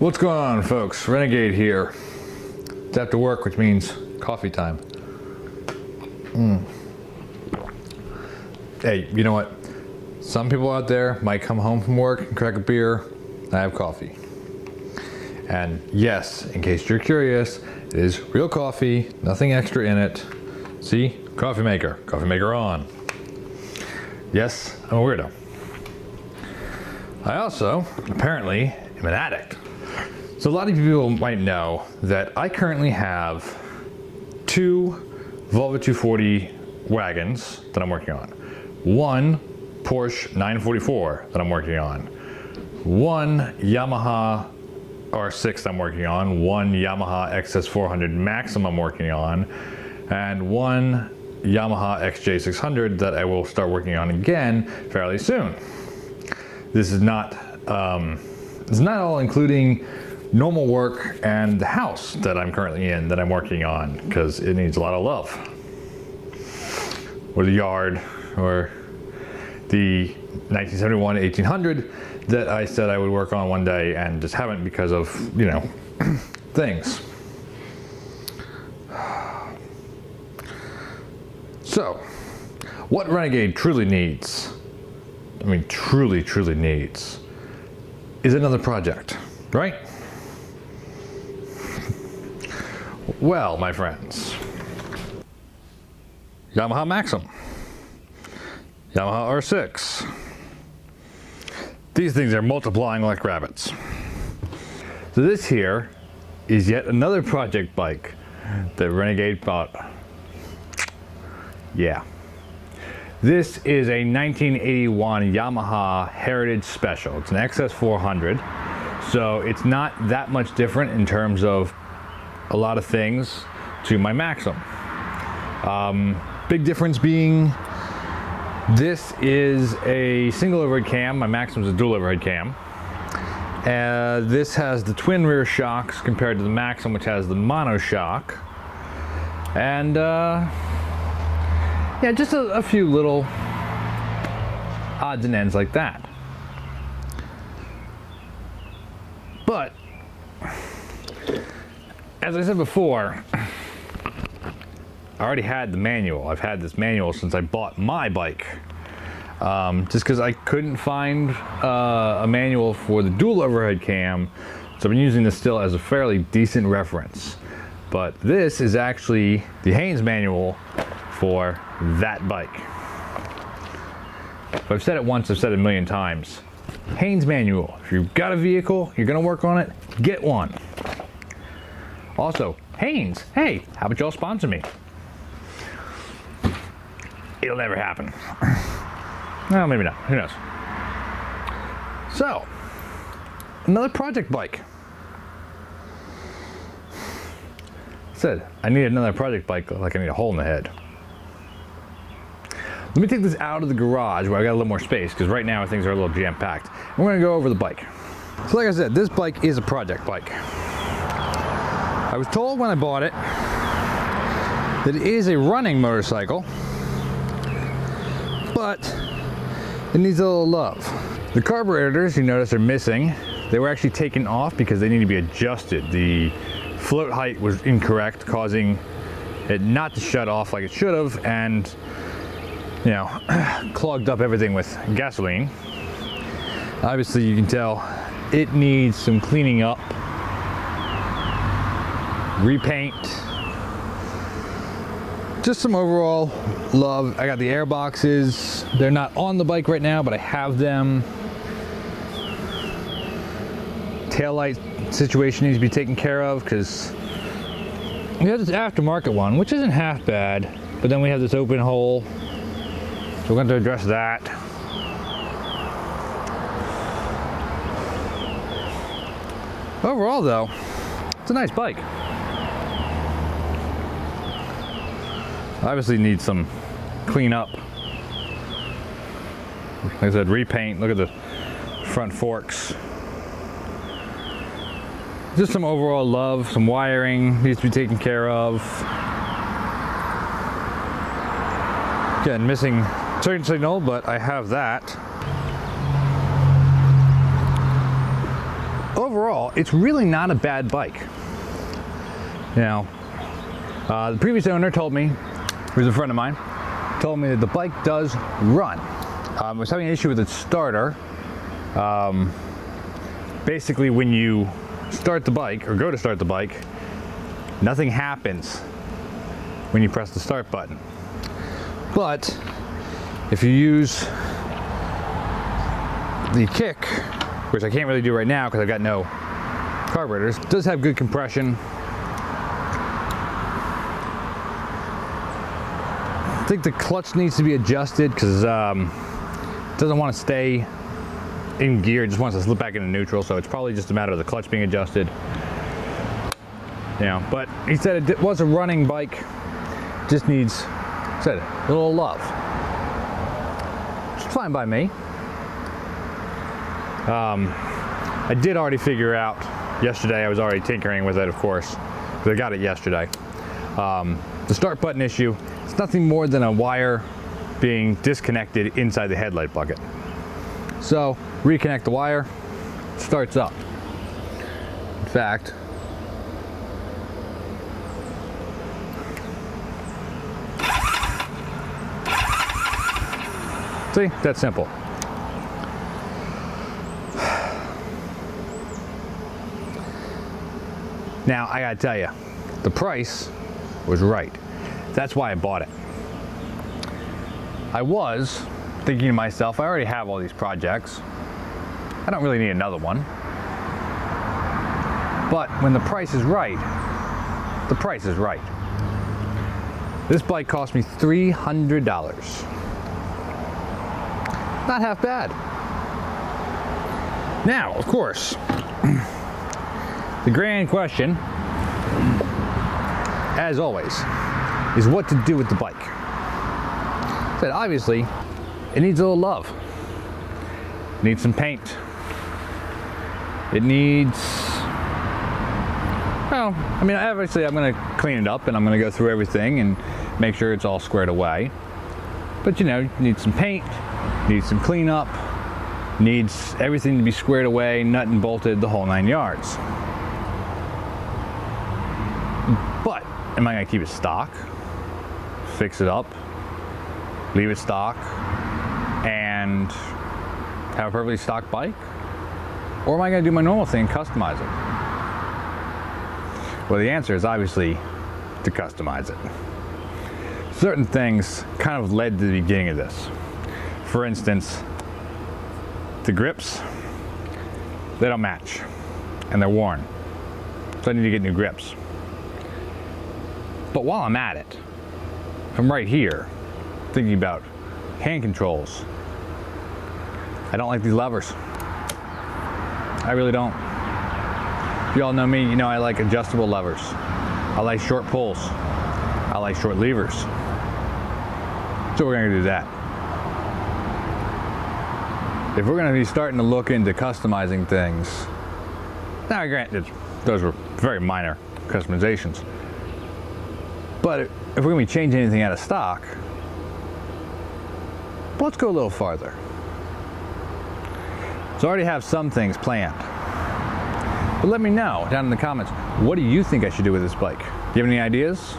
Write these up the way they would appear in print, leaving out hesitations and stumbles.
What's going on, folks? Renegade here. It's after work, which means coffee time. Hey, you know what? Some people out there might come home from work and crack a beer. I have coffee. And yes, in case you're curious, it is real coffee, nothing extra in it. See? Coffee maker on. Yes, I'm a weirdo. I also, apparently, am an addict. So a lot of people might know that I currently have two Volvo 240 wagons that I'm working on. One Porsche 944 that I'm working on. One Yamaha R6 I'm working on. One Yamaha XS400 Maxim I'm working on. And one Yamaha XJ600 that I will start working on again fairly soon. This is not all including normal work and the house that I'm currently in that I'm working on, because it needs a lot of love. Or the yard, or the 1971 1800 that I said I would work on one day and just haven't because of, you know, things. So, what Renegade truly needs, I mean truly needs, is another project, right? Well, my friends, Yamaha Maxim, Yamaha R6. These things are multiplying like rabbits. So this here is yet another project bike that Renegade bought. Yeah. This is a 1981 Yamaha Heritage Special. It's an XS400, so it's not that much different in terms of a lot of things to my Maxim. Big difference being this is a single overhead cam. My Maxim is a dual overhead cam. This has the twin rear shocks compared to the Maxim, which has the mono shock. And yeah, just a few little odds and ends like that. But as I said before, I already had the manual. I've had this manual since I bought my bike. Just because I couldn't find a manual for the dual overhead cam, so I've been using this still as a fairly decent reference. But this is actually the Haynes manual for that bike. If I've said it once, I've said it a million times. Haynes manual. If you've got a vehicle, you're gonna work on it, get one. Also, Haynes, hey, how about y'all sponsor me? It'll never happen. Well, maybe not, who knows? So, another project bike. Said, I need another project bike like I need a hole in the head. Let me take this out of the garage where I got a little more space, because right now things are a little jam-packed. We're gonna go over the bike. So like I said, this bike is a project bike. I was told when I bought it that it is a running motorcycle, but it needs a little love. The carburetors, you notice, are missing. They were actually taken off because they need to be adjusted. The float height was incorrect, causing it not to shut off like it should have, and you know, clogged up everything with gasoline. Obviously, you can tell it needs some cleaning up, repaint, just some overall love. I got the air boxes. They're not on the bike right now, but I have them. Taillight situation needs to be taken care of, because we have this aftermarket one, which isn't half bad, but then we have this open hole, so we're going to address that. Overall though, it's a nice bike. Obviously needs some clean up. Like I said, repaint. Look at the front forks. Just some overall love, some wiring needs to be taken care of. Again, missing turn signal, but I have that. overall, it's really not a bad bike. You know, the previous owner told me, who's a friend of mine, told me that the bike does run. I was having an issue with its starter. Basically, when you start the bike, or go to start the bike, nothing happens when you press the start button. But if you use the kick, which I can't really do right now because I've got no carburetors, it does have good compression. I think the clutch needs to be adjusted because it doesn't want to stay in gear, it just wants to slip back into neutral, so it's probably just a matter of the clutch being adjusted. You know, but he said it was a running bike, just needs, said, a little love. It's fine by me. I did already figure out yesterday, I was already tinkering with it, of course, because I got it yesterday. The start button issue, it's nothing more than a wire being disconnected inside the headlight bucket. So, reconnect the wire, it starts up. In fact, see, that's simple. Now, I gotta tell you, the price was right. That's why I bought it. I was thinking to myself, I already have all these projects. I don't really need another one. But when the price is right, the price is right. This bike cost me $300. Not half bad. Now, of course, the grand question, as always, is what to do with the bike. But obviously, it needs a little love. It needs some paint. It needs, well, I mean, obviously I'm gonna clean it up and I'm gonna go through everything and make sure it's all squared away. But you know, you need some paint, needs some cleanup, needs everything to be squared away, nut and bolted, the whole 9 yards. But am I gonna keep it stock, fix it up, leave it stock, and have a perfectly stock bike? Or am I gonna do my normal thing, customize it? Well, the answer is obviously to customize it. Certain things kind of led to the beginning of this. For instance, the grips, they don't match and they're worn. So I need to get new grips. But while I'm at it, I'm right here thinking about hand controls. I don't like these levers. I really don't. If you all know me, you know I like adjustable levers. I like short pulls. I like short levers. So we're gonna do that. If we're gonna be starting to look into customizing things, now granted, those were very minor customizations. But if we're gonna be changing anything out of stock, let's go a little farther. So I already have some things planned. But let me know down in the comments, what do you think I should do with this bike? Do you have any ideas?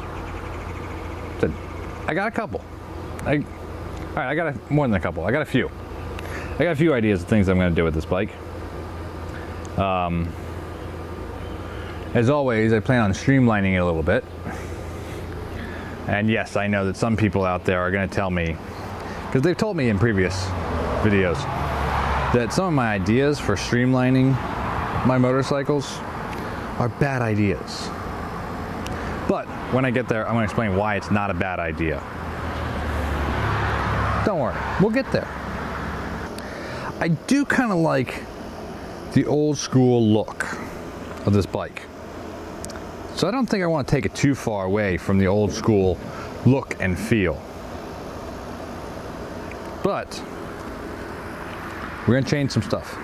I got a couple. All right, I got more than a couple. I got a few. I got a few ideas of things I'm going to do with this bike. As always, I plan on streamlining it a little bit. And yes, I know that some people out there are going to tell me, because they've told me in previous videos, that some of my ideas for streamlining my motorcycles are bad ideas. But when I get there, I'm going to explain why it's not a bad idea. Don't worry, we'll get there. I do kind of like the old school look of this bike. So I don't think I want to take it too far away from the old school look and feel. But we're going to change some stuff.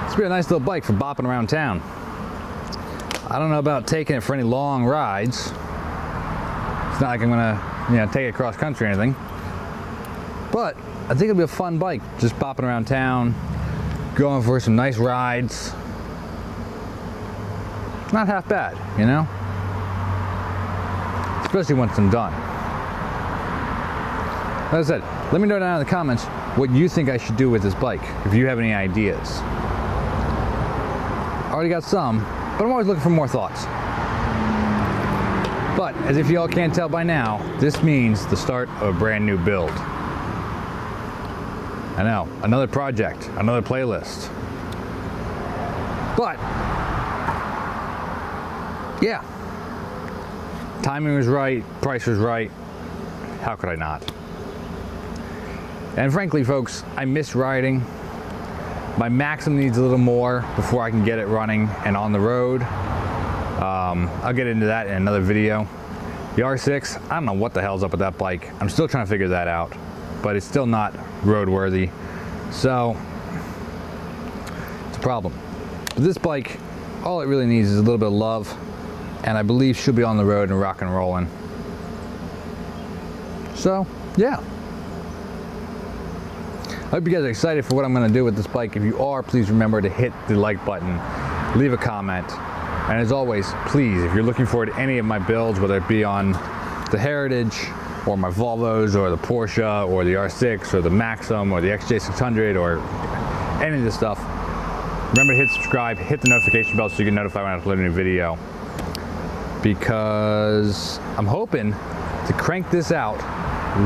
This will be a nice little bike for bopping around town. I don't know about taking it for any long rides. It's not like I'm going to, take it cross country or anything. But I think it'll be a fun bike, just bopping around town, going for some nice rides. Not half bad, you know? Especially once I'm done. Like I said, let me know down in the comments what you think I should do with this bike, if you have any ideas. I already got some, but I'm always looking for more thoughts. But, as if y'all can't tell by now, this means the start of a brand new build. I know, another project, another playlist. But, yeah. Timing was right, price was right. How could I not? And frankly, folks, I miss riding. My Maxim needs a little more before I can get it running and on the road. I'll get into that in another video. The R6, I don't know what the hell's up with that bike. I'm still trying to figure that out, but it's still not roadworthy. So, it's a problem. But this bike, all it really needs is a little bit of love, and I believe she'll be on the road and rock and rolling. So, yeah. I hope you guys are excited for what I'm going to do with this bike. If you are, please remember to hit the like button, leave a comment, and as always, please, if you're looking forward to any of my builds, whether it be on the Heritage, or my Volvos, or the Porsche, or the R6, or the Maxim, or the XJ600, or any of this stuff, remember to hit subscribe, hit the notification bell so you get notified when I upload a new video, because I'm hoping to crank this out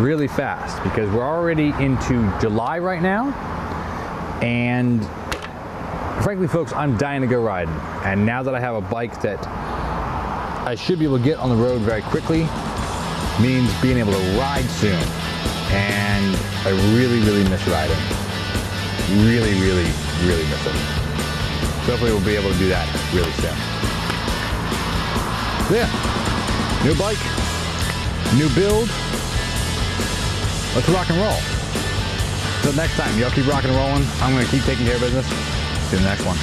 really fast, because we're already into July right now, and frankly, folks, I'm dying to go riding. And now that I have a bike that I should be able to get on the road very quickly, means being able to ride soon. And I really, really miss riding. Really, really, really miss it. So hopefully we'll be able to do that really soon. So yeah, new bike, new build. Let's rock and roll. Until next time, y'all keep rocking and rolling. I'm going to keep taking care of business. See you in the next one.